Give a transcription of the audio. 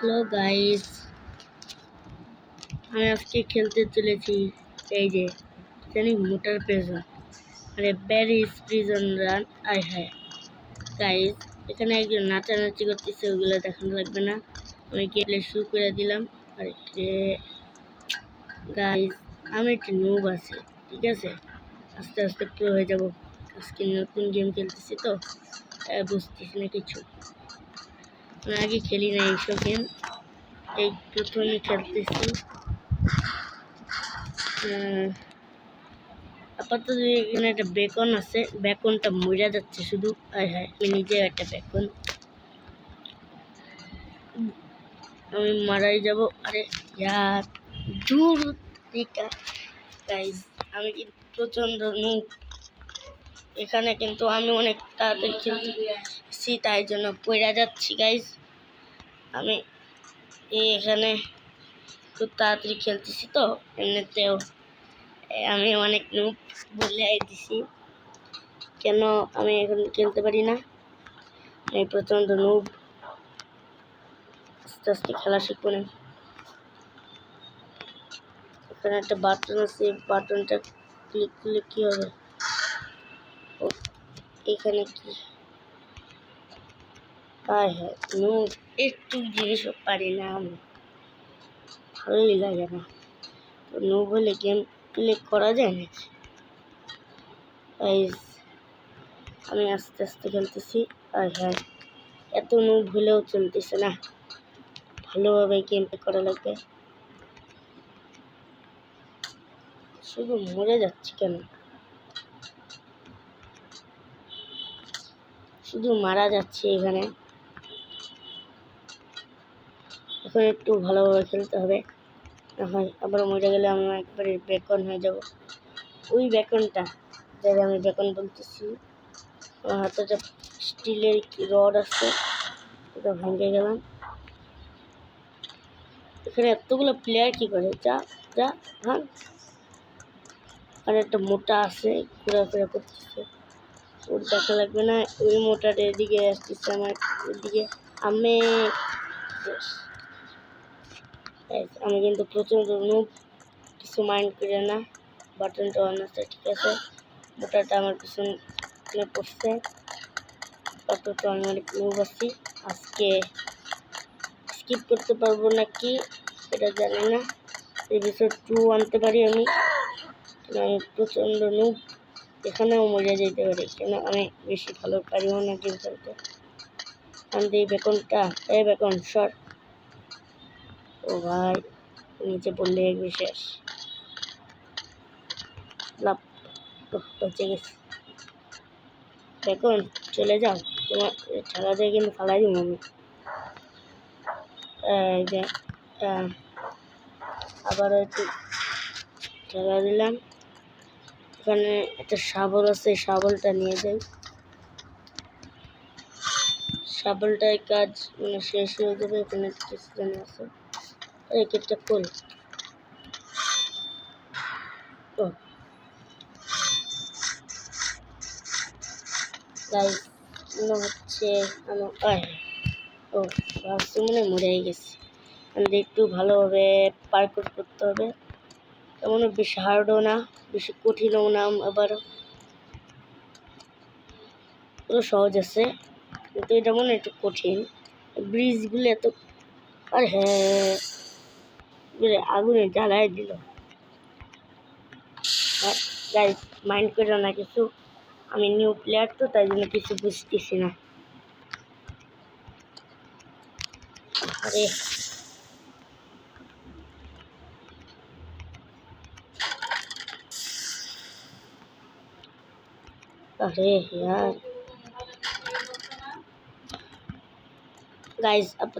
Hello guys, আমি আজকে খেলতে চলেছি এই যে জানি মোটর প্রিজন মানে ব্যারিজ প্রিজন রান। আয় হ্যাঁ গাইস, এখানে একজন নাচানাচি করতেছে, ওগুলো দেখানো লাগবে না। আমি গেলে শুরু করে দিলাম। আর গাইস, আমি একটা নুব আছি, ঠিক আছে? আস্তে আস্তে প্রো হয়ে যাব। আজকে নতুন গেম খেলতেছি তো বুঝতেছি না কিছু। আমি আগে খেলি না এইসব গেম, এই প্রথমে খেলতেছি। আপাতত এখানে একটা বেকন আছে, বেকনটা মরে যাচ্ছে শুধু। আয় হায়, আমি নিজে একটা বেকন, আমি মারাই যাব। আরে ইয়ার দূর দিকা গাইজ, আমি কিন্তু প্রচণ্ড নুব এখানে, কিন্তু আমি অনেক তাড়াতাড়ি খেলছি তাই জন্য পড়ে যাচ্ছি গাইজ। আমি এখানে খুব তাড়াতাড়ি খেলতেছি তো এমনিতেও আমি অনেক নুব বলে দিছি। কেন আমি এখন খেলতে পারি না? আমি প্রচণ্ড নুব, আস্তে আস্তে খেলা শিখবো না। এখানে একটা বাটন আছে, বাটনটা ক্লিক করলে কি হবে? ও এখানে কি? হ্যাঁ হ্যাঁ, নুব একটু জিনিসও পারি না আমি, ভালোই লাগে না তো। নুব হলে গেম প্লে করা যায় না। আমি আস্তে আস্তে খেলতেছি। আর হ্যাঁ, এত নুব হলেও চলতেছে না, ভালোভাবে গেম প্লে করা লাগবে। শুধু মরে যাচ্ছি কেন? শুধু মারা যাচ্ছে এখানে। এখন একটু ভালোভাবে খেলতে হবে, না হয় আবার মরে গেলে আমি একবারে বেকন হয়ে যাব। ওই বেকনটা, যাই আমি বেকন বলতেছি, আমার হাতে একটা স্টিলের রড আছে, ওটা ভেঙে গেলাম। এখানে এতগুলো প্লেয়ার কি করে? যা যা ভাঙ। আর একটা মোটা আছে, ঘোরাফেরা করতেছে, ওর দেখা লাগবে না। ওই মোটাটা এদিকে আসতেছে আমার এদিকে। আমি আমি কিন্তু প্রচণ্ড নুব, কিছু মাইন্ড করে না। বাটনটা অন আছে, ঠিক আছে। মোটাটা আমার পিছনে পড়ছে, অত আমি অনেক নুব আছি। আজকে স্কিপ করতে পারবো নাকি এটা জানি না। এপিসোড 2 আনতে পারি আমি, আমি প্রচণ্ড নুব, এখানেও মরে যেতে পারি। কেন আমি বেশি ভালো পারিও না গেম খেলতে। আমি এই বেকনটা, এই বেকন শর্ট। ও ভাই, নিচে পড়লে একবার শেষ। লাভ, বেঁচে গেছি। বেকন চলে যাও, তোমার ঠেলা দিয়ে কিন্তু ফালাই দিব আমি। এই যে আবারও একটু ঠেলা দিলাম। এখানে একটা শাবল আছে, শাবলটা নিয়ে যাই। শাবলটায় কাজ মানে শেষ হয়ে যাবে। এখানে কিছু জানা আছে, একটা ফুল। ও গাইস, মনে হচ্ছে ও ভাবছি মনে মরে গেছি। আমাদের একটু ভালোভাবে পার্কআউট করতে হবে, তেমন বেশি হার্ডও না, বেশি কঠিনও না, আবার পুরো সহজ আছে, কিন্তু এটা মনে একটু কঠিন। ব্রিজগুলো এত, আর হ্যাঁ আগুনে জ্বালায় দিল। গাইস মাইন্ড করে না কিছু, আমি নিউ প্লেয়ার তো তাই জন্য কিছু বুঝতেছি না। আরে अरे यार गाइस, अब